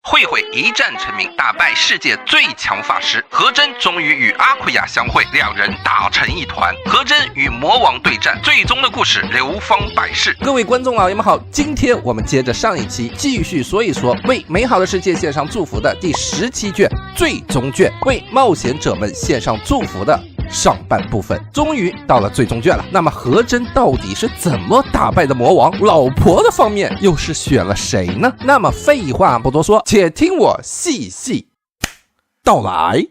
慧慧一战成名，打败世界最强法师何真，终于与阿库亚相会，两人打成一团。何真与魔王对战，最终的故事流芳百世。各位观众老爷们好，今天我们接着上一期继续说一说为美好的世界献上祝福的第17卷最终卷，为冒险者们献上祝福的上半部分。终于到了最终卷了，那么何真到底是怎么打败的魔王？老婆的方面又是选了谁呢？那么废话不多说，且听我细细道来。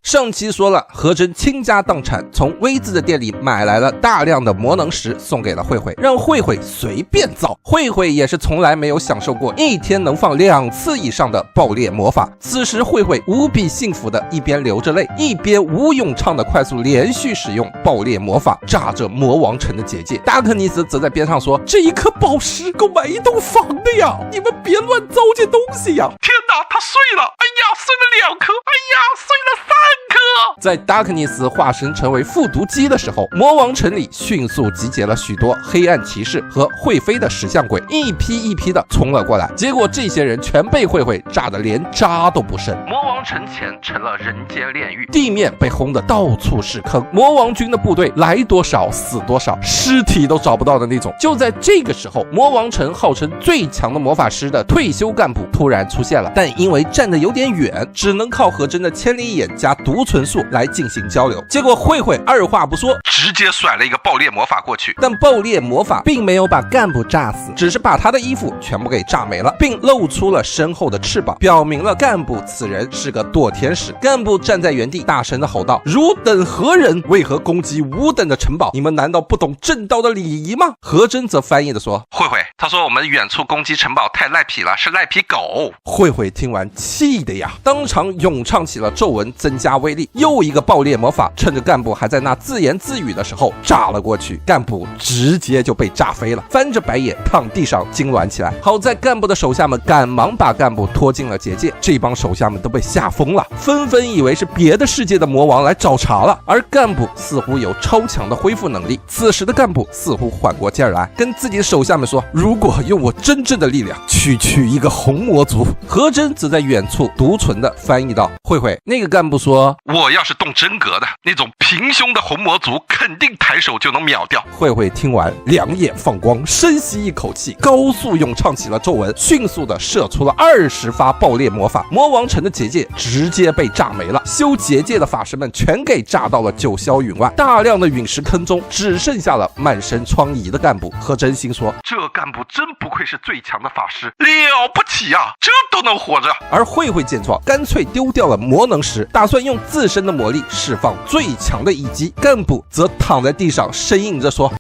上期说了，何真倾家荡产，从微子的店里买来了大量的魔能石，送给了慧慧，让慧慧随便造。慧慧也是从来没有享受过一天能放2次以上的爆裂魔法。此时慧慧无比幸福的一边流着泪，一边无咏唱的快速连续使用爆裂魔法，炸着魔王城的结界。达克尼斯则在边上说，这一颗宝石够买一栋房的呀，你们别乱糟践东西呀。天哪，他碎了，哎呀，碎了2颗，哎呀，碎了3颗。在达克尼斯化身成为复读机的时候，魔王城里迅速集结了许多黑暗骑士和会飞的石像鬼，一批一批的冲了过来。结果这些人全被慧慧炸得连渣都不剩，魔王城前成了人间炼狱，地面被轰得到处是坑，魔王军的部队来多少死多少，尸体都找不到的那种。就在这个时候，魔王城号称最强的魔法师的退休干部突然出现了，但因为站得有点远，只能靠何真的千里眼加独存术来进行交流。结果慧慧二话不说，直接甩了一个爆裂魔法过去，但爆裂魔法并没有把干部炸死，只是把他的衣服全部给炸没了，并露出了身后的翅膀，表明了干部此人是个堕天使。干部站在原地大声的吼道，汝等何人，为何攻击吾等的城堡？你们难道不懂正道的礼仪吗？何真则翻译的说，慧慧，他说我们远处攻击城堡太赖皮了，是赖皮狗。慧慧听完气的呀，当场咏唱起了咒文增加威力，又一个爆裂魔法趁着干部还在那自言自语的时候炸了过去，干部直接就被炸飞了，翻着白眼躺地上痉挛起来。好在干部的手下们赶忙把干部拖进了结界，这帮手下们都被吓疯了，纷纷以为是别的世界的魔王来找茬了。而干部似乎有超强的恢复能力，此时的干部似乎缓过劲儿来，跟自己的手下们说，如果用我真正的力量区一个红魔族。何真则在远处独存的翻译道，慧慧，那个干部说，我要是动真格的那种平胸的红魔族，肯定抬手就能秒掉。慧慧听完两眼放光，深吸一口气，高速咏唱起了咒文，迅速的射出了20发爆裂魔法，魔王城的结界直接被炸没了，修结界的法师们全给炸到了九霄云外，大量的陨石坑中只剩下了满身疮痍的干部。何真心说，这干部真不愧是最强的法师，了不起啊，这都能活着。而慧慧见状，干脆丢掉了魔能石，打算用自身的魔力释放最强的一击。干部则躺在地上呻吟着说，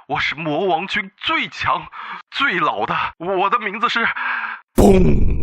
我是魔王军最强最老的，我的名字是……嘣！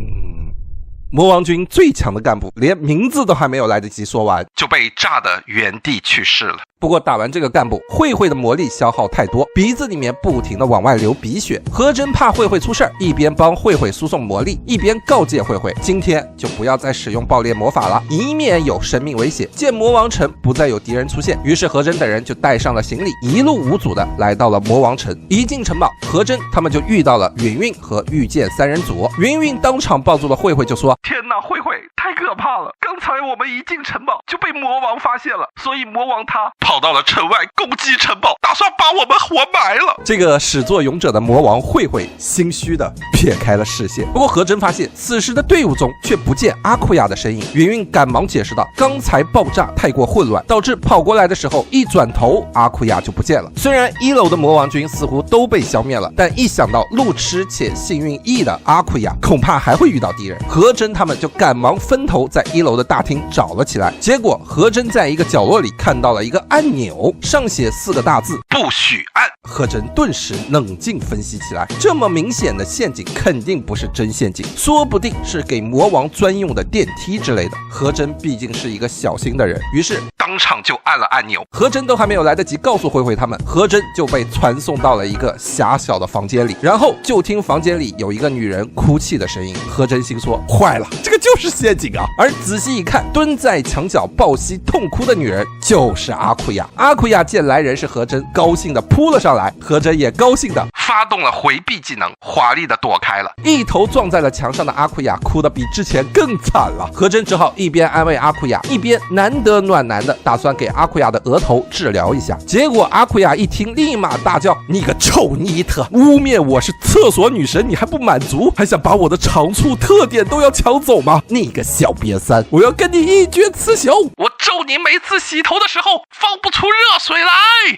魔王军最强的干部连名字都还没有来得及说完，就被炸得原地去世了。不过打完这个干部，慧慧的魔力消耗太多，鼻子里面不停的往外流鼻血。何真怕慧慧出事儿，一边帮慧慧输送魔力，一边告诫慧慧，今天就不要再使用爆裂魔法了，以免有生命危险。见魔王城不再有敌人出现，于是何真等人就带上了行李，一路无阻的来到了魔王城。一进城堡，何真他们就遇到了云云和御剑3人组。云云当场抱住了慧慧，就说，天哪，慧慧太可怕了，刚才我们一进城堡就被魔王发现了，所以魔王他跑到了城外攻击城堡，打算把我们活埋了。这个始作俑者的魔王慧慧心虚的撇开了视线。不过何真发现此时的队伍中却不见阿库亚的身影，云云赶忙解释道，刚才爆炸太过混乱，导致跑过来的时候一转头阿库亚就不见了。虽然1楼的魔王军似乎都被消灭了，但一想到路痴且幸运翼的阿库亚恐怕还会遇到敌人，何真他们就赶忙分头在1楼的大厅找了起来。结果何真在一个角落里看到了一个按钮，上写4个大字，不许按。何真顿时冷静分析起来，这么明显的陷阱肯定不是真陷阱，说不定是给魔王专用的电梯之类的。何真毕竟是一个小心的人，于是当场就按了按钮。何真都还没有来得及告诉慧慧他们，何真就被传送到了一个狭小的房间里，然后就听房间里有一个女人哭泣的声音。何真心说，坏了，这个就就是陷阱啊！而仔细一看，蹲在墙角抱膝痛哭的女人就是阿库亚。阿库亚见来人是何真，高兴的扑了上来，何真也高兴的发动了回避技能，华丽的躲开了，一头撞在了墙上的阿库亚哭得比之前更惨了。何真只好一边安慰阿库亚，一边难得暖男的打算给阿库亚的额头治疗一下。结果阿库亚一听，立马大叫：“你个臭妮特，污蔑我是厕所女神，你还不满足，还想把我的长处特点都要抢走吗？你个小瘪三，我要跟你一决雌雄！我咒你每次洗头的时候放不出热水来！”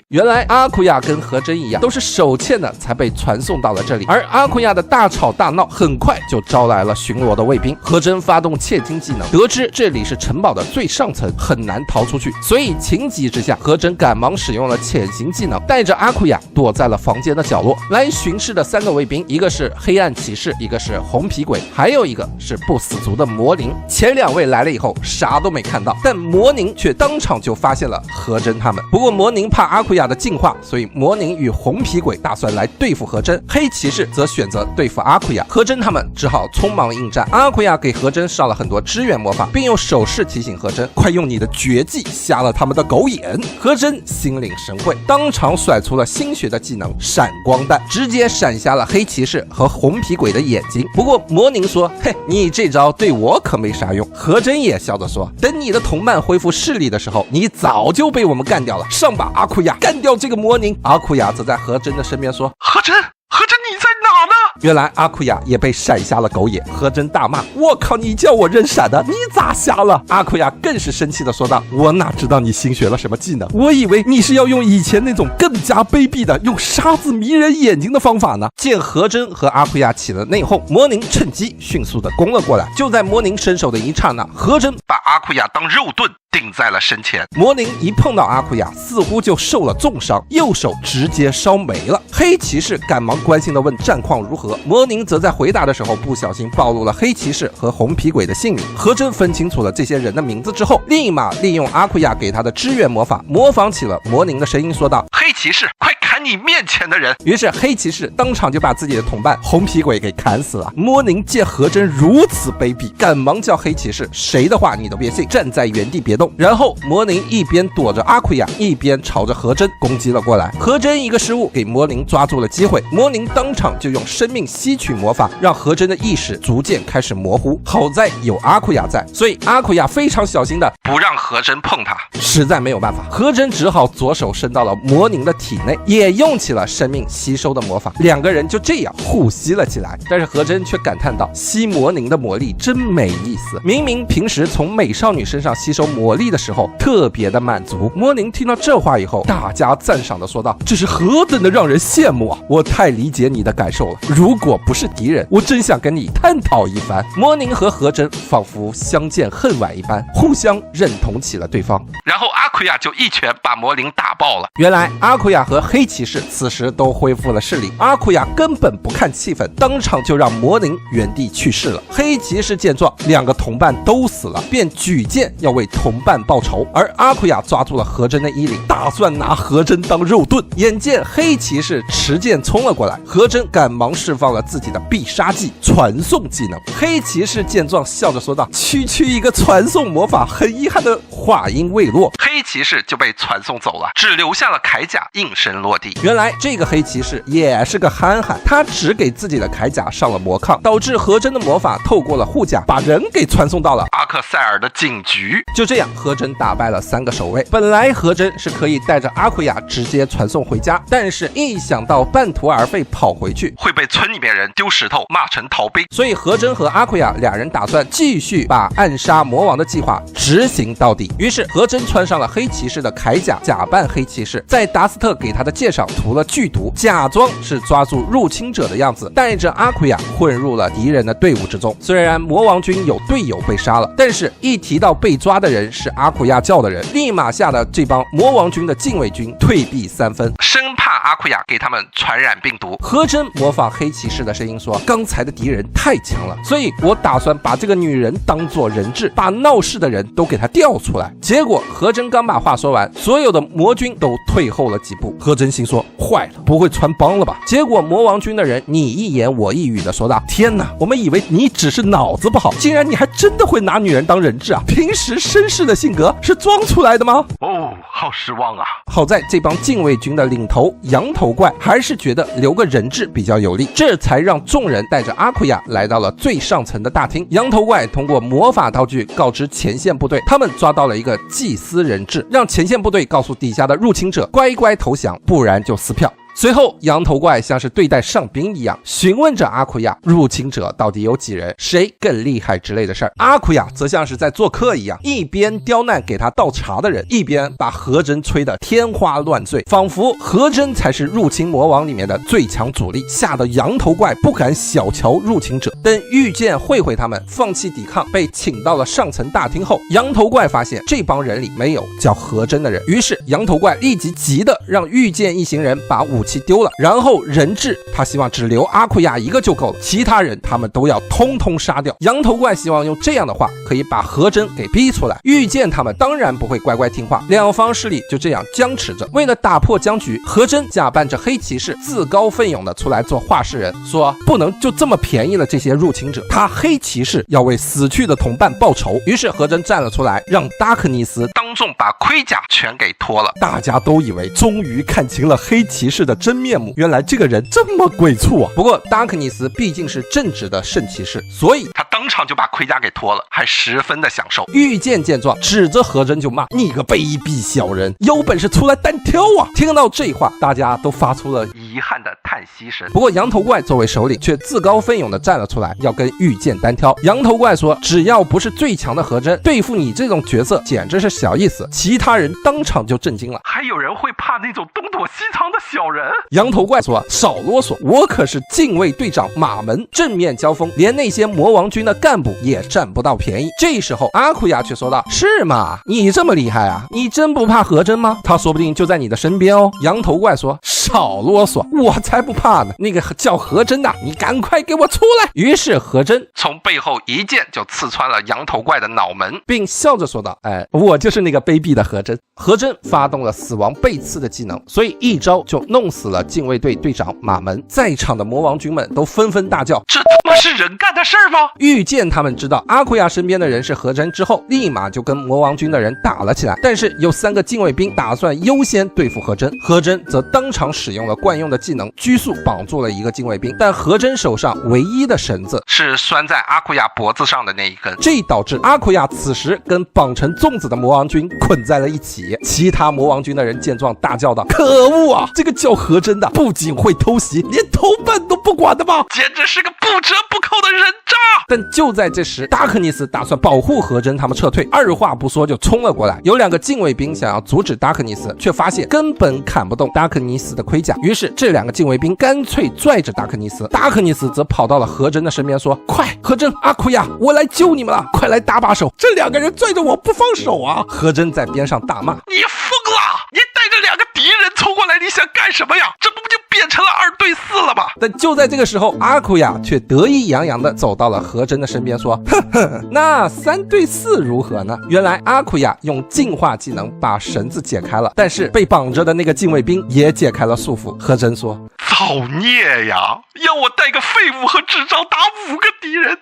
原来阿库亚跟何真一样，都是手欠的才被传送到了这里。而阿库亚的大吵大闹，很快就招来了巡逻的卫兵。何真发动窃听技能，得知这里是城堡的最上层，很难逃出去，所以情急之下，何真赶忙使用了潜行技能，带着阿库亚躲在了房间的角落。来巡视的3个卫兵，一个是黑暗骑士，一个是红皮鬼，还有一个是不死族的魔灵。前2位来了以后啥都没看到，但魔宁却当场就发现了何真他们。不过魔宁怕阿库亚的进化，所以魔宁与红皮鬼打算来对付何真，黑骑士则选择对付阿库亚。何真他们只好匆忙应战。阿库亚给何真上了很多支援魔法，并用手势提醒何真快用你的绝技瞎了他们的狗眼。何真心领神会，当场甩出了新学的技能闪光弹，直接闪瞎了黑骑士和红皮鬼的眼睛。不过魔宁说：“嘿，你这招对我可没啥用。”何真也笑着说：“等你的同伴恢复视力的时候，你早就被我们干掉了。上吧，阿库亚，干掉这个魔宁。”阿库亚则在何真的身边说：“何真，你在哪呢？”原来阿库亚也被闪瞎了狗眼。何真大骂：“我靠，你叫我扔闪的，你咋瞎了？”阿库亚更是生气的说道：“我哪知道你新学了什么技能，我以为你是要用以前那种更加卑鄙的用沙子迷人眼睛的方法呢。”见何真和阿库亚起了内讧，魔宁趁机迅速的攻了过来。就在魔宁伸手的一刹那，何真把阿库亚当肉盾顶在了身前。魔宁一碰到阿库亚，似乎就受了重伤，右手直接烧没了。黑骑士赶忙关心的问战况如何，魔宁则在回答的时候不小心暴露了黑骑士和红皮鬼的姓名。何真分清楚了这些人的名字之后，立马利用阿库亚给他的支援魔法，模仿起了魔宁的声音，说道：“黑骑士，快砍你面前的人！”于是黑骑士当场就把自己的同伴红皮鬼给砍死了。魔宁见何真如此卑鄙，赶忙叫黑骑士：“谁的话你都别信，站在原地别动。”然后魔宁一边躲着阿库亚，一边朝着何真攻击了过来。何真一个失误，给魔宁抓住了机会，魔宁当场就用生命吸取魔法，让何真的意识逐渐开始模糊。好在有阿库亚在，所以阿库亚非常小心的不让何真碰他。实在没有办法，何真只好左手伸到了魔宁的体内，也用起了生命吸收的魔法。2个人就这样互吸了起来。但是何真却感叹道：“吸魔宁的魔力真没意思，明明平时从美少女身上吸收魔力的时候特别的满足。”魔宁听到这话以后，大加赞赏的说道：“这是何等的让人羡慕啊！我太理解你的感受了，如果不是敌人，我真想跟你探讨一番。”魔宁和何真仿佛相见恨晚一般，互相认同起了对方。然后阿库亚就一拳把魔灵打爆了。原来阿库亚和黑骑士此时都恢复了视力，阿库亚根本不看气氛，当场就让魔灵原地去世了。黑骑士见状，2个同伴都死了，便举剑要为同伴报仇。而阿库亚抓住了何真的衣领，打算拿何真当肉盾。眼见黑骑士持剑冲了过来，何真赶忙释放了自己的必杀技传送技能。黑骑士见状笑着说道：“区区一个传送魔法，很遗憾的话音未落，黑骑士就被传送走了，只留下了铠甲应声落地。”原来这个黑骑士也是个憨憨，他只给自己的铠甲上了魔抗，导致何真的魔法透过了护甲，把人给传送到了阿克塞尔的警局。就这样，何真打败了3个守卫。本来何真是可以带着阿库亚直接传送回家，但是一想到半途而废跑回去会被村里面人丢石头骂成逃兵，所以何真和阿库亚2人打算继续把暗杀魔王的计划执行到底。于是何真穿上了黑骑士的铠甲，假扮黑骑士，在达斯特给他的剑上涂了剧毒，假装是抓住入侵者的样子，带着阿库亚混入了敌人的队伍之中。虽然魔王军有队友被杀了，但是一提到被抓的人是阿库亚教的人，立马吓得这帮魔王军的禁卫军退避3分，生怕阿库亚给他们传染病毒。何真模仿黑骑士的声音说：“刚才的敌人太强了，所以我打算把这个女人当作人质，把闹事的人都给他调出来。结果和真刚把话说完，所有的魔军都退后了几步。和真心说，坏了，不会穿帮了吧？结果魔王军的人你一言我一语的说道，天哪，我们以为你只是脑子不好，竟然你还真的会拿女人当人质啊，平时绅士的性格是装出来的吗？哦，好失望啊。好在这帮禁卫军的领头羊头怪还是觉得留个人质比较有利，这才让众人带着阿奎亚来到了最上层的大厅。羊头怪通过魔法道具告知前线部队，他们抓到了一个祭司人质，让前线部队告诉底下的入侵者乖乖投降，不然就撕票。随后羊头怪像是对待上宾一样询问着阿奎亚入侵者到底有几人，谁更厉害之类的事儿。阿奎亚则像是在做客一样，一边刁难给他倒茶的人，一边把和真吹得天花乱坠，仿佛和真才是入侵魔王里面的最强主力，吓得羊头怪不敢小瞧入侵者。等遇见慧慧他们放弃抵抗，被请到了上层大厅后，羊头怪发现这帮人里没有叫和真的人，于是羊头怪立即急的让遇见一行人把武器丢了，然后人质他希望只留阿奎亚一个就够了，其他人他们都要通通杀掉。羊头怪希望用这样的话可以把和真给逼出来，遇见他们当然不会乖乖听话，两方势力就这样僵持着。为了打破僵局，和真假扮着黑骑士，自告奋勇的出来做话事人，说不能就这么便宜了这些入侵者，他黑骑士要为死去的同伴报仇。于是和真站了出来，让达克尼斯当众把盔甲全给脱了。大家都以为终于看清了黑骑士的真面目，原来这个人这么鬼畜啊！不过达克尼斯毕竟是正直的圣骑士，所以他当场就把盔甲给脱了，还十分的享受。遇见见状，指着和真就骂：“你个卑鄙小人，有本事出来单挑啊！”听到这话，大家都发出了遗憾的叹息声。不过羊头怪作为首领，却自告奋勇的站了出来，要跟遇见单挑。羊头怪说：“只要不是最强的和真，对付你这种角色简直是小意思。”其他人当场就震惊了，还有人会怕那种东躲西藏的小人？羊头怪说：“少啰嗦，我可是禁卫队长马门，正面交锋，连那些魔王军的干部也占不到便宜。”这时候阿库亚却说道：“是吗？你这么厉害啊？你真不怕和真吗？他说不定就在你的身边哦。”羊头怪说：“少啰嗦，我才不怕呢！那个叫和真的，你赶快给我出来！”于是和真从背后一剑就刺穿了羊头怪的脑门，并笑着说道：“我就是那个卑鄙的和真。”和真发动了死亡背刺的技能，所以一招就弄死了禁卫队队长马门。在场的魔王军们都纷纷大叫：“这他妈是人干的事儿吗？”遇见他们知道阿奎亚身边的人是和真之后，立马就跟魔王军的人打了起来。但是有3个禁卫兵打算优先对付和真，和真则当场使用了惯用的技能拘束绑住了一个禁卫兵，但和真手上唯一的绳子是拴在阿奎亚脖子上的那一根，这导致阿奎亚此时跟绑成粽子的魔王军捆在了一起。其他魔王军的人见状大叫道：“可恶啊！这个叫和真的不仅会偷袭，连同伴都不管的吗？简直是个不折不扣的人渣！”但就在这时，达克尼斯打算保护和真他们撤退，二话不说就冲了过来。有2个禁卫兵想要阻止达克尼斯，却发现根本砍不动达克尼斯的盔甲，于是这2个禁卫兵干脆拽着达克尼斯，达克尼斯则跑到了和真的身边说：“快，和真，阿库亚，我来救你们了，快来搭把手！这2个人拽着我不放手啊！”和真在边上大骂：“你疯了！你带着2个敌人冲过来，你想干什么呀？这不就变成了2对4了吗？”但就在这个时候，阿库亚却得意洋洋地走到了和真的身边说：“呵呵，那3对4如何呢？”原来阿库亚用净化技能把绳子解开了，但是被绑着的那个禁卫兵也解开了束缚。和真说：“造孽呀！要我带个废物和智障打5个敌人，你们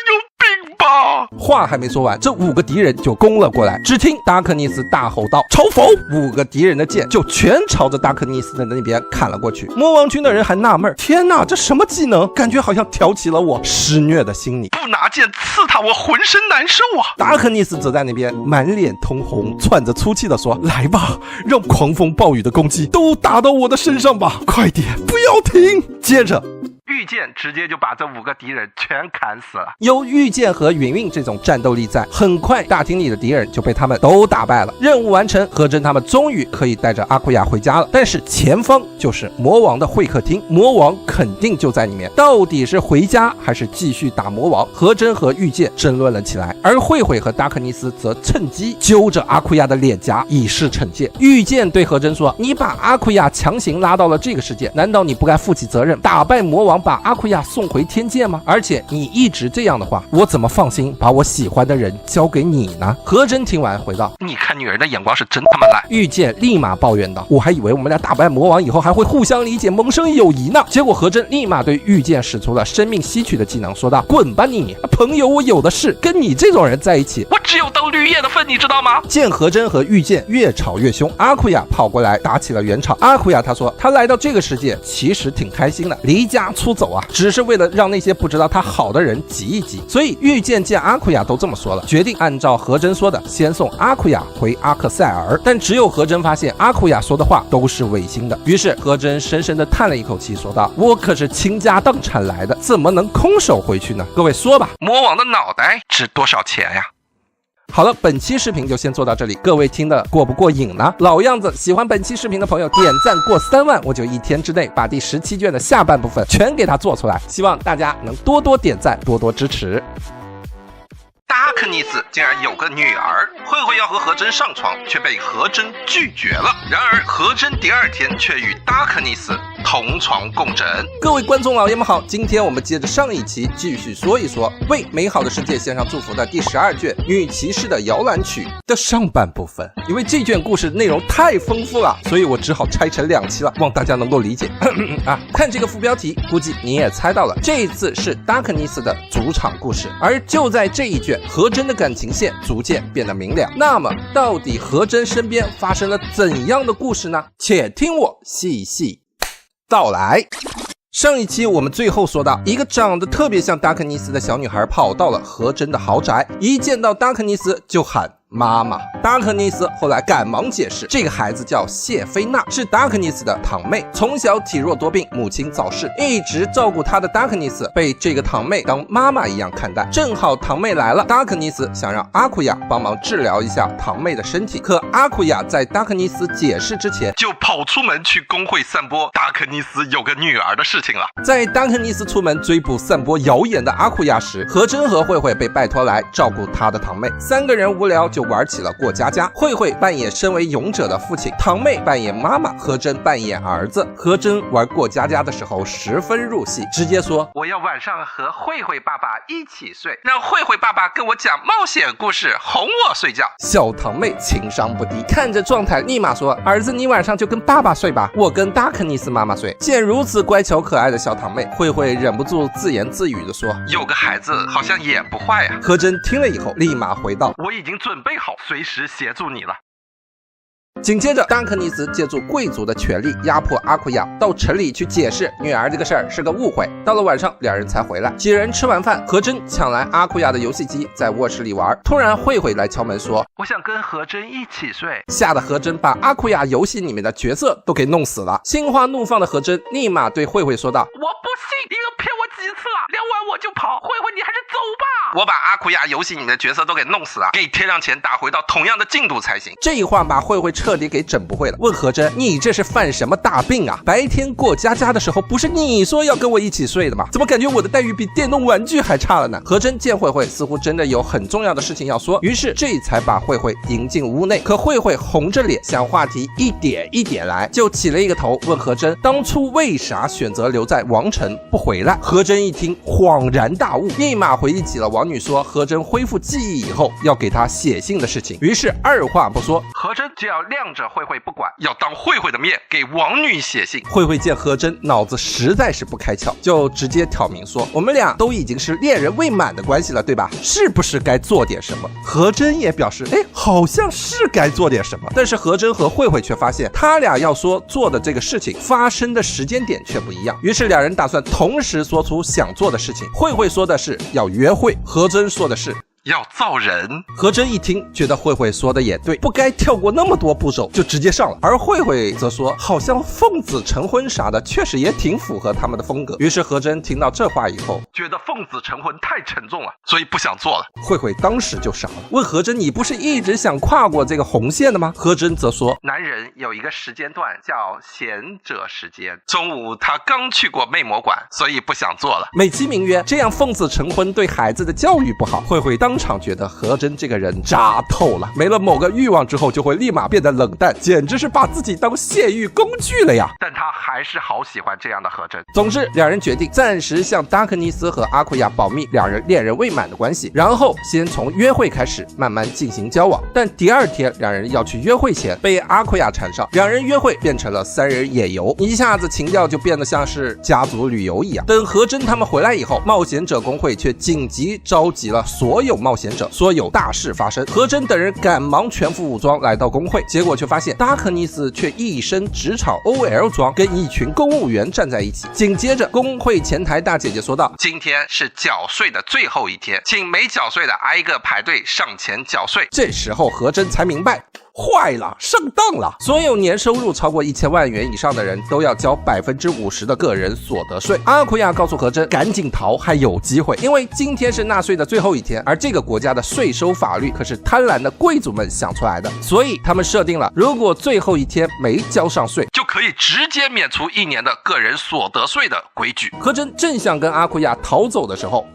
有病吧？”话还没说完，这5个敌人就攻了过来。只听达克尼斯大吼道：“嘲讽！”5个敌人的剑就全朝着达克尼斯的那边砍了过去。魔王军的人还纳闷：“天哪，这什么技能？感觉好像挑起了我施虐的心理。不拿剑刺他，我浑身难受啊！”达克尼斯则在那边满脸通红，喘着粗气地说：“来吧，让狂风暴雨的攻击都打到我的身上吧，快点，不要停！”接着遇见直接就把这5个敌人全砍死了。有遇见和云云这种战斗力在，很快大厅里的敌人就被他们都打败了。任务完成，和真他们终于可以带着阿库亚回家了。但是前方就是魔王的会客厅，魔王肯定就在里面。到底是回家还是继续打魔王？和真和遇见争论了起来，而慧慧和达克尼斯则趁机揪着阿库亚的脸颊以示惩戒。遇见对和真说：“你把阿库亚强行拉到了这个世界，难道你不该负起责任，打败魔王把阿库亚送回天界吗？而且你一直这样的话，我怎么放心把我喜欢的人交给你呢？和真听完回道，你看女儿的眼光是真他妈烂。玉剑立马抱怨道，我还以为我们俩打败魔王以后还会互相理解萌生友谊呢。结果和真立马对玉剑使出了生命吸取的技能，说道，滚吧你，朋友我有的是，跟你这种人在一起，我只有当绿叶的份，你知道吗？见和真和玉剑越吵越凶，阿库亚跑过来打起了圆场。阿库亚他说，他来到这个世界其实挺开心的，离家出走啊，只是为了让那些不知道他好的人急一急。所以玉剑见阿库亚都这么说了，决定按照和真说的，先送阿库亚回阿克塞尔。但只有和真发现阿库亚说的话都是违心的，于是和真深深地叹了一口气，说道，我可是倾家荡产来的，怎么能空手回去呢？各位说吧，魔王的脑袋值多少钱呀？好了，本期视频就先做到这里，各位听得过不过瘾呢？老样子，喜欢本期视频的朋友点赞过3万，我就1天之内把第17卷的下半部分全给它做出来，希望大家能多多点赞，多多支持。达克尼斯竟然有个女儿，慧慧要和和真上床，却被和真拒绝了。然而和真第2天却与达克尼斯同床共枕。各位观众老爷们好，今天我们接着上一期继续说一说为美好的世界献上祝福的第12卷女骑士的摇篮曲的上半部分。因为这卷故事内容太丰富了，所以我只好拆成2期了，望大家能够理解。看这个副标题，估计你也猜到了，这一次是达克尼斯的主场故事。而就在这一卷，和真的感情线逐渐变得明了。那么到底和真身边发生了怎样的故事呢？且听我细细道来。上一期我们最后说到，一个长得特别像达克尼斯的小女孩跑到了和真的豪宅，一见到达克尼斯就喊妈妈。达克尼斯后来赶忙解释，这个孩子叫谢菲娜，是达克尼斯的堂妹，从小体弱多病，母亲早逝，一直照顾她的达克尼斯被这个堂妹当妈妈一样看待。正好堂妹来了，达克尼斯想让阿库亚帮忙治疗一下堂妹的身体，可阿库亚在达克尼斯解释之前就跑出门去公会散播达克尼斯有个女儿的事情了。在达克尼斯出门追捕散播谣言的阿库亚时，和真和慧慧被拜托来照顾他的堂妹，3个人无聊就玩起了过家家。慧慧扮演身为勇者的父亲，堂妹扮演妈妈，和真扮演儿子。和真玩过家家的时候十分入戏，直接说，我要晚上和慧慧爸爸一起睡，让慧慧爸爸跟我讲冒险故事，哄我睡觉。小堂妹情商不低，看着状态立马说，儿子你晚上就跟爸爸睡吧，我跟达克尼斯妈妈睡。见如此乖巧可爱的小堂妹，慧慧忍不住自言自语地说，有个孩子好像也不坏呀。和真听了以后立马回道，我已经准备好随时协助你了。紧接着达克尼斯借助贵族的权力压迫阿库亚到城里去解释女儿这个事儿是个误会。到了晚上2人才回来，几人吃完饭，和真抢来阿库亚的游戏机在卧室里玩，突然慧慧来敲门说，我想跟和真一起睡。吓得和真把阿库亚游戏里面的角色都给弄死了。心花怒放的和真立马对慧慧说道，我不信，你都骗我几次了，2晚我就跑，慧慧你还是走吧。我把阿库亚游戏里面的角色都给弄死了，给天亮前打回到同样的进度才行。这话把慧慧彻底给整不会了，问和真，你这是犯什么大病啊？白天过家家的时候不是你说要跟我一起睡的吗？怎么感觉我的待遇比电动玩具还差了呢？和真见慧慧似乎真的有很重要的事情要说，于是这才把慧慧迎进屋内。可慧慧红着脸想话题一点一点来，就起了一个头，问和真当初为啥选择留在王城不回来。和真一听恍然大悟，立马回忆起了王女说和真恢复记忆以后要给她写信的事情，于是二话不说，和真就要晾着慧慧不管，要当慧慧的面给王女写信。慧慧见和真脑子实在是不开窍，就直接挑明说，我们俩都已经是恋人未满的关系了，对吧？是不是该做点什么？和真也表示，好像是该做点什么。但是和真和慧慧却发现，他俩要说做的这个事情发生的时间点却不一样，于是2人打算同时说出想做的事情。慧慧说的是要约会，和真说的是要造人。和真一听觉得慧慧说的也对，不该跳过那么多步骤就直接上了。而慧慧则说好像奉子成婚啥的确实也挺符合他们的风格。于是和真听到这话以后觉得奉子成婚太沉重了，所以不想做了。慧慧当时就傻了，问和真，你不是一直想跨过这个红线的吗？和真则说，男人有一个时间段叫贤者时间，中午他刚去过魅魔馆，所以不想做了。美其名曰这样奉子成婚对孩子的教育不好。慧慧当当场觉得何真这个人渣透了，没了某个欲望之后就会立马变得冷淡，简直是把自己当泄欲工具了呀。但他还是好喜欢这样的何真。总之两人决定暂时向达克尼斯和阿库亚保密两人恋人未满的关系，然后先从约会开始慢慢进行交往。但第二天两人要去约会前被阿库亚缠上，两人约会变成了三人野游，一下子情调就变得像是家族旅游一样。等何真他们回来以后，冒险者工会却紧急召集了所有冒险者，说有大事发生。何真等人赶忙全副武装来到工会，结果却发现达克尼斯却一身职场 OL 装，跟一群公务员站在一起。紧接着工会前台大姐姐说道，今天是缴税的最后一天，请没缴税的挨个排队上前缴税。这时候何真才明白，坏了，上当了！所有年收入超过1000万元以上的人都要交50%的个人所得税。阿库亚告诉何真，赶紧逃，还有机会，因为今天是纳税的最后一天，而这个国家的税收法律可是贪婪的贵族们想出来的，所以他们设定了，如果最后一天没交上税，就可以直接免除1年的个人所得税的规矩。何真正想跟阿库亚逃走的时候，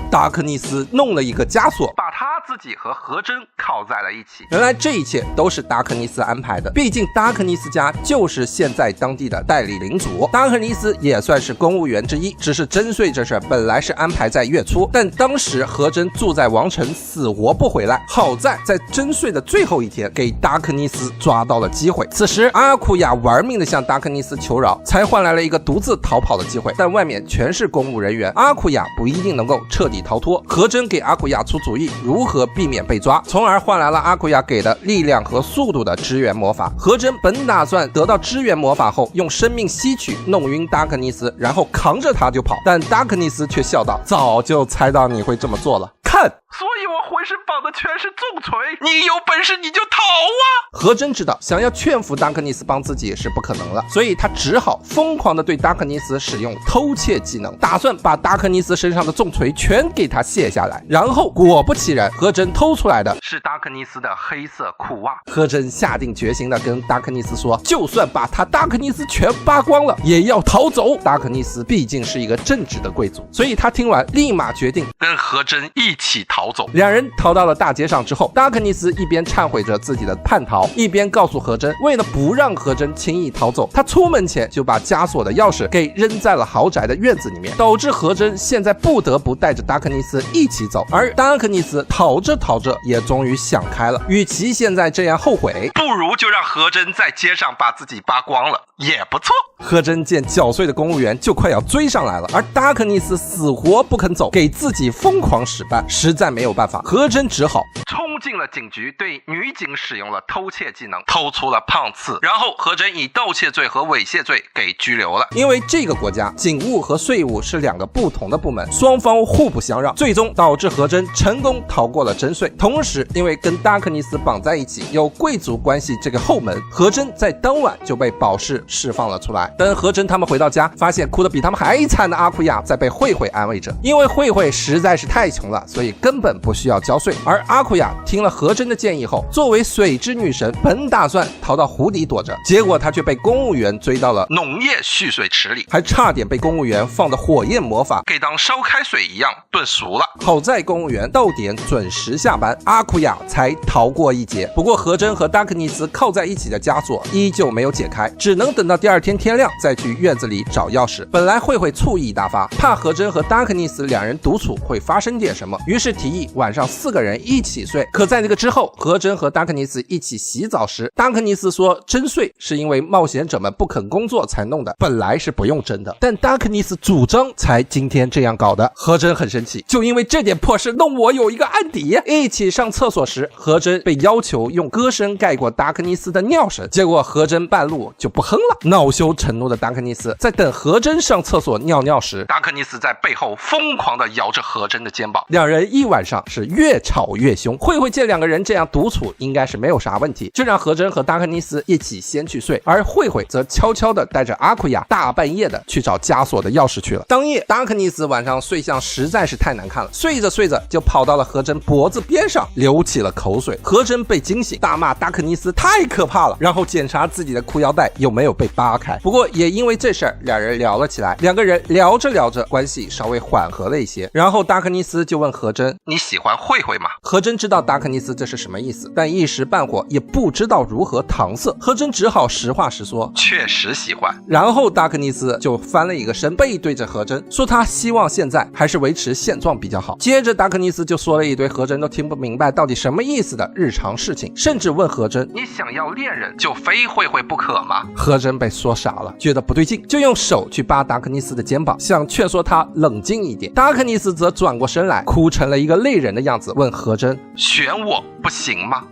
达克尼斯弄了一个枷锁，把他自己和何真铐在了一起。原来这一切都是达克尼斯安排的，毕竟达克尼斯家就是现在当地的代理领主，达克尼斯也算是公务员之一，只是征税这事本来是安排在月初，但当时何真住在王城死活不回来，好在在征税的最后一天给达克尼斯抓到了机会。此时阿库亚玩命的向达克尼斯求饶，才换来了一个独自逃跑的机会，但外面全是公务人员，阿库亚不一定能够彻底逃脱。何真给阿库亚出主意如何避免被抓，从而换来了阿库亚给的力量和速度的支援魔法。何真本打算得到支援魔法后用生命吸取弄晕达克尼斯，然后扛着他就跑，但达克尼斯却笑道，早就猜到你会这么做了，看，所以我浑身绑的全是重锤，你有本事你就逃啊！何真知道想要劝服达克尼斯帮自己是不可能了，所以他只好疯狂的对达克尼斯使用偷窃技能，打算把达克尼斯身上的重锤全给他卸下来。然后果不其然，何真偷出来的是达克尼斯的黑色裤袜。何真下定决心的跟达克尼斯说，就算把他达克尼斯全扒光了也要逃走。达克尼斯毕竟是一个正直的贵族，所以他听完立马决定跟何真一起逃走。两人逃到了大街上之后，达克尼斯一边忏悔着自己的叛逃，一边告诉何真，为了不让何真轻易逃走，他出门前就把枷锁的钥匙给扔在了豪宅的院子里面，导致何真现在不得不带着达克尼斯一起走。而达克尼斯逃着逃着也终于想开了，与其现在这样后悔，不如就让何真在街上把自己扒光了，也不错。何真见缴税的公务员就快要追上来了，而达克尼斯死活不肯走，给自己疯狂使绊，实在没有办法，何真只好冲进了警局，对女警使用了偷窃技能，偷出了胖次，然后何真以盗窃罪和猥亵罪给拘留了。因为这个国家警务和税务是两个不同的部门，双方互不相让，最终导致何真成功逃过了征税。同时因为跟达克尼斯绑在一起，有贵族关系这个后门，何真在当晚就被保释释放了出来。等何真他们回到家，发现哭得比他们还惨的阿库亚在被慧慧安慰着，因为慧慧实在是太穷了，所以根本不需要交税。而阿库亚听了何真的建议后，作为水之女神，本打算逃到湖底躲着，结果她却被公务员追到了农业蓄水池里，还差点被公务员放的火焰魔法给当烧开水一样炖熟了。好在公务员到点准时下班，阿库亚才逃过一劫。不过何真和达克尼斯靠在一起的枷锁依旧没有解开，只能等到第二天天亮再去院子里找钥匙。本来慧慧醋意大发，怕何真和达克尼斯两人独处会发生点什么，于是提议晚上4个人一起睡。可在这个之后，何真和达克尼斯一起洗澡时，达克尼斯说征税是因为冒险者们不肯工作才弄的，本来是不用征的，但达克尼斯主张才今天这样搞的。何真很生气，就因为这点破事弄我有一个案底。一起上厕所时，何真被要求用歌声盖过达克尼斯的尿声，结果何真半路就不哼了。恼羞成怒的达克尼斯在等何真上厕所尿尿时，达克尼斯在背后疯狂地摇着何真的肩膀，两人一晚上是越吵越凶。慧慧见两个人这样独处应该是没有啥问题，就让何真和达克尼斯一起先去睡，而慧慧则悄悄地带着阿库亚大半夜的去找枷锁的钥匙去了。当夜达克尼斯晚上睡相实在是太难看了，睡着睡着就跑到了何真脖子边上流起了口水。何真被惊醒，大骂达克尼斯太可怕了，然后检查自己的裤腰带有没有被扒开。不过也因为这事儿，两人聊了起来，两个人聊着聊着关系稍微缓和了一些，然后达克尼斯就问何真，你喜欢慧慧吗？何真知道达克尼斯这是什么意思，但一时半会也不知道如何搪塞。何真只好实话实说，确实喜欢。然后达克尼斯就翻了一个身，背对着何真，说他希望现在还是维持现状比较好。接着达克尼斯就说了一堆何真都听不明白到底什么意思的日常事情，甚至问何真，你想要恋人就非慧慧不可吗？何真被说傻了，觉得不对劲，就用手去扒达克尼斯的肩膀，想劝说他冷静一点。达克尼斯则转过身来，哭成了一个泪人的样子，问何真，选我不行吗？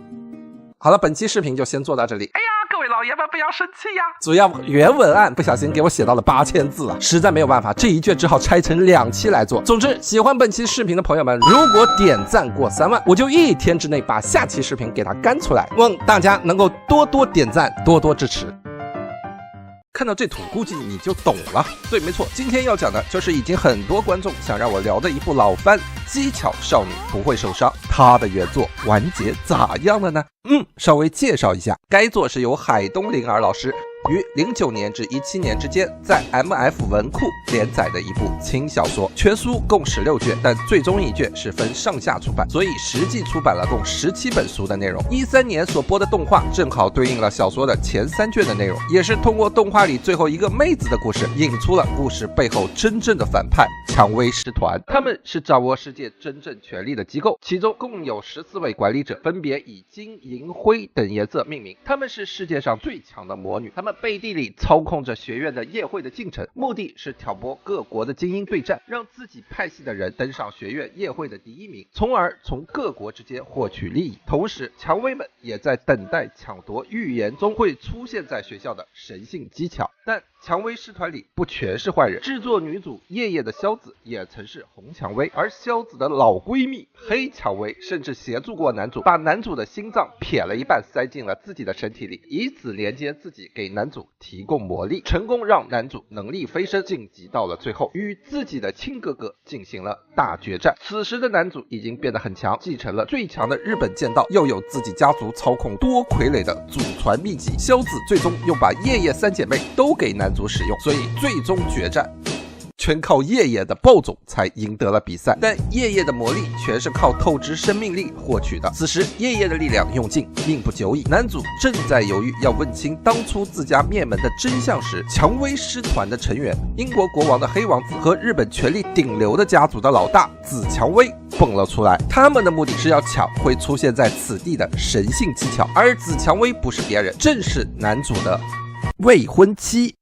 好了，本期视频就先做到这里。哎呀，各位老爷们不要生气呀！主要原文案不小心给我写到了8000字了，实在没有办法，这一卷只好拆成2期来做。总之，喜欢本期视频的朋友们，如果点赞过3万，我就1天之内把下期视频给它干出来。望大家能够多多点赞，多多支持。看到这图估计你就懂了。对，没错，今天要讲的就是已经很多观众想让我聊的一部老番《技巧少女不会受伤》，它的原作完结咋样了呢？稍微介绍一下，该作是由海东灵儿老师于09年至17年之间在 MF 文库连载的一部轻小说，全书共16卷，但最终一卷是分上下出版，所以实际出版了共17本书的内容。13年所播的动画正好对应了小说的前3卷的内容，也是通过动画里最后一个妹子的故事，引出了故事背后真正的反派蔷薇师团。他们是掌握世界真正权力的机构，其中共有14位管理者，分别以金、银、灰等颜色命名。他们是世界上最强的魔女，他们背地里操控着学院的夜会的进程，目的是挑拨各国的精英对战，让自己派系的人登上学院夜会的第1名，从而从各国之间获取利益。同时，蔷薇们也在等待抢夺预言中会出现在学校的神性技巧。但蔷薇师团里不全是坏人，制作女主夜夜的萧子也曾是红蔷薇，而萧子的老闺蜜黑蔷薇甚至协助过男主，把男主的心脏撇了一半塞进了自己的身体里，以此连接自己，给男主提供魔力，成功让男主能力飞升，晋级到了最后，与自己的亲哥哥进行了大决战。此时的男主已经变得很强，继承了最强的日本剑道，又有自己家族操控多傀儡的祖传秘籍。萧子最终又把夜夜3姐妹都给男主使用，所以最终决战全靠夜夜的暴走才赢得了比赛，但夜夜的魔力全是靠透支生命力获取的。此时夜夜的力量用尽，命不久矣。男主正在犹豫要问清当初自家灭门的真相时，蔷薇师团的成员英国国王的黑王子和日本权力顶流的家族的老大紫蔷薇蹦了出来，他们的目的是要抢会出现在此地的神性技巧，而紫蔷薇不是别人，正是男主的未婚妻。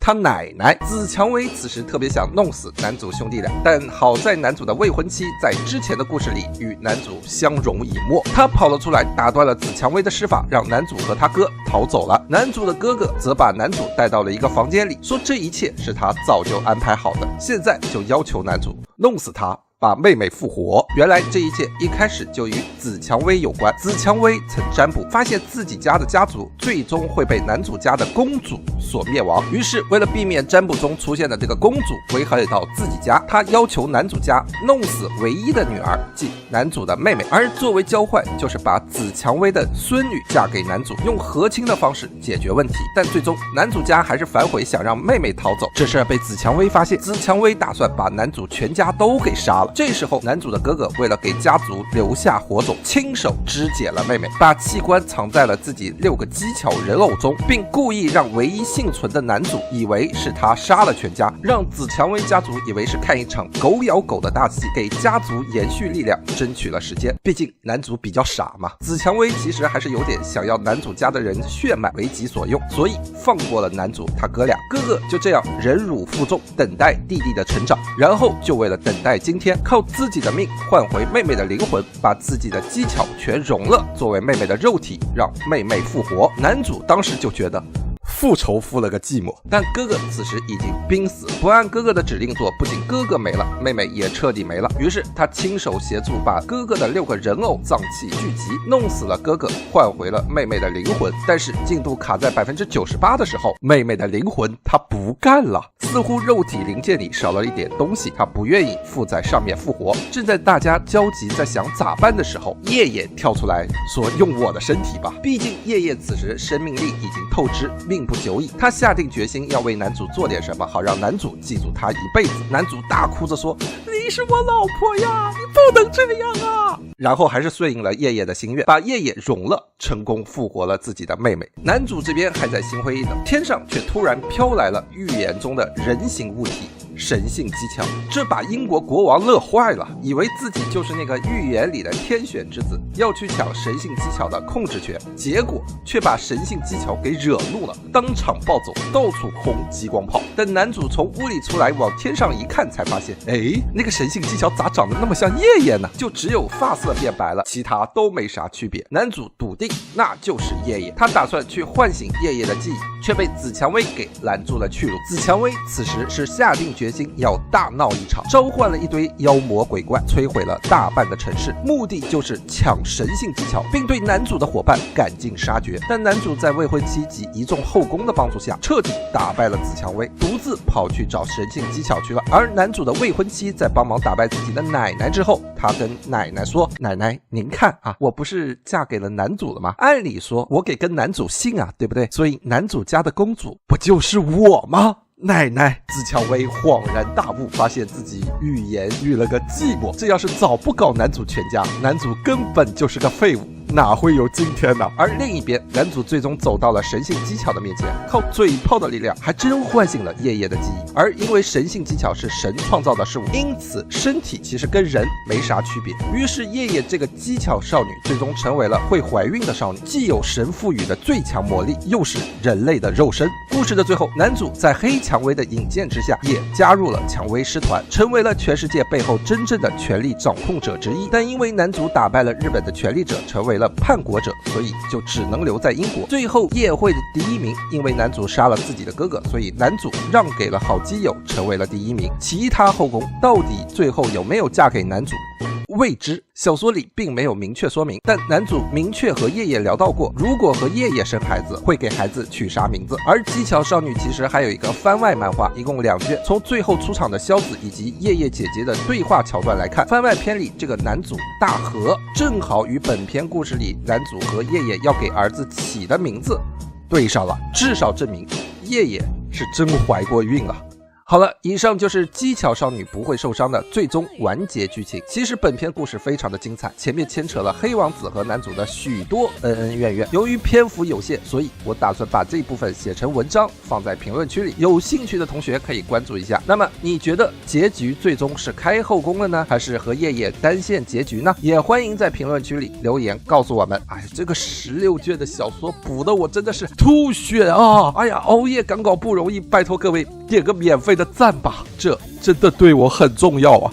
他奶奶紫蔷薇此时特别想弄死男主兄弟俩，但好在男主的未婚妻在之前的故事里与男主相濡以沫，他跑了出来，打断了紫蔷薇的施法，让男主和他哥逃走了。男主的哥哥则把男主带到了一个房间里，说这一切是他早就安排好的，现在就要求男主弄死他，把妹妹复活。原来这一切一开始就与紫蔷薇有关。紫蔷薇曾占卜，发现自己家的家族最终会被男主家的公主所灭亡，于是为了避免占卜中出现的这个公主危害到自己家，他要求男主家弄死唯一的女儿，即男主的妹妹，而作为交换就是把紫蔷薇的孙女嫁给男主，用和亲的方式解决问题。但最终男主家还是反悔，想让妹妹逃走。这事被紫蔷薇发现，紫蔷薇打算把男主全家都给杀了。这时候男主的哥哥为了给家族留下火种，亲手肢解了妹妹，把器官藏在了自己6个机巧人偶中，并故意让唯一幸存的男主以为是他杀了全家，让紫蔷薇家族以为是看一场狗咬狗的大戏，给家族延续力量争取了时间。毕竟男主比较傻嘛，紫蔷薇其实还是有点想要男主家的人血脉为己所用，所以放过了男主他哥俩。哥哥就这样忍辱负重，等待弟弟的成长，然后就为了等待今天，靠自己的命换回妹妹的灵魂，把自己的技巧全融了，作为妹妹的肉体，让妹妹复活。男主当时就觉得复仇复了个寂寞，但哥哥此时已经濒死，不按哥哥的指令做，不仅哥哥没了，妹妹也彻底没了。于是他亲手协助把哥哥的6个人偶脏器聚集，弄死了哥哥，换回了妹妹的灵魂。但是进度卡在98%的时候，妹妹的灵魂她不干了，似乎肉体零件里少了一点东西，她不愿意附在上面复活。正在大家焦急在想咋办的时候，夜夜跳出来说用我的身体吧，毕竟夜夜此时生命力已经透支，命不久矣。他下定决心要为男主做点什么，好让男主记住他一辈子。男主大哭着说：“你是我老婆呀，你不能这样啊！”然后还是顺应了叶叶的心愿，把叶叶融了，成功复活了自己的妹妹。男主这边还在心灰意冷，天上却突然飘来了预言中的人形物体神性机巧，这把英国国王乐坏了，以为自己就是那个预言里的天选之子，要去抢神性机巧的控制权，结果却把神性机巧给惹怒了，当场暴走，到处轰激光炮。等男主从屋里出来往天上一看，才发现那个神性机巧咋长得那么像叶叶呢？就只有发色变白了，其他都没啥区别。男主笃定那就是叶叶，他打算去唤醒叶叶的记忆，却被紫蔷薇给拦住了去路。紫蔷薇此时是下定决心要大闹一场，召唤了一堆妖魔鬼怪，摧毁了大半个城市，目的就是抢神性机巧，并对男主的伙伴赶尽杀绝。但男主在未婚妻及一众后宫的帮助下，彻底打败了紫蔷薇，独自跑去找神性机巧去了。而男主的未婚妻在帮忙打败自己的奶奶之后，他跟奶奶说：“奶奶，您看啊，我不是嫁给了男主了吗？按理说我给跟男主姓啊，对不对？所以男主家的公主不就是我吗？”奶奶，紫蔷薇恍然大悟，发现自己预言遇了个寂寞，这要是早不搞男主全家，男主根本就是个废物，哪会有今天呢？而另一边，男主最终走到了神性机巧的面前，靠嘴炮的力量，还真唤醒了叶叶的记忆。而因为神性机巧是神创造的事物，因此身体其实跟人没啥区别。于是叶叶这个机巧少女最终成为了会怀孕的少女，既有神赋予的最强魔力，又是人类的肉身。故事的最后，男主在黑蔷薇的引荐之下，也加入了蔷薇师团，成为了全世界背后真正的权力掌控者之一。但因为男主打败了日本的权力者，成为了叛国者，所以就只能留在英国。最后夜会的第一名，因为男主杀了自己的哥哥，所以男主让给了好基友，成为了第一名。其他后宫到底最后有没有嫁给男主，未知，小说里并没有明确说明，但男主明确和叶叶聊到过，如果和叶叶生孩子，会给孩子取啥名字。而机巧少女其实还有一个番外漫画，一共2卷，从最后出场的萧子以及叶叶姐姐的对话桥段来看，番外篇里这个男主大和正好与本篇故事里男主和叶叶要给儿子起的名字对上了，至少证明叶叶是真怀过孕了。好了，以上就是机巧少女不会受伤的最终完结剧情。其实本篇故事非常的精彩，前面牵扯了黑王子和男主的许多恩恩怨怨，由于篇幅有限，所以我打算把这一部分写成文章放在评论区里，有兴趣的同学可以关注一下。那么你觉得结局最终是开后宫了呢，还是和叶叶单线结局呢？也欢迎在评论区里留言告诉我们。这个16卷的小说补的我真的是吐血啊！熬夜赶稿不容易，拜托各位点个免费的赞吧，这真的对我很重要啊。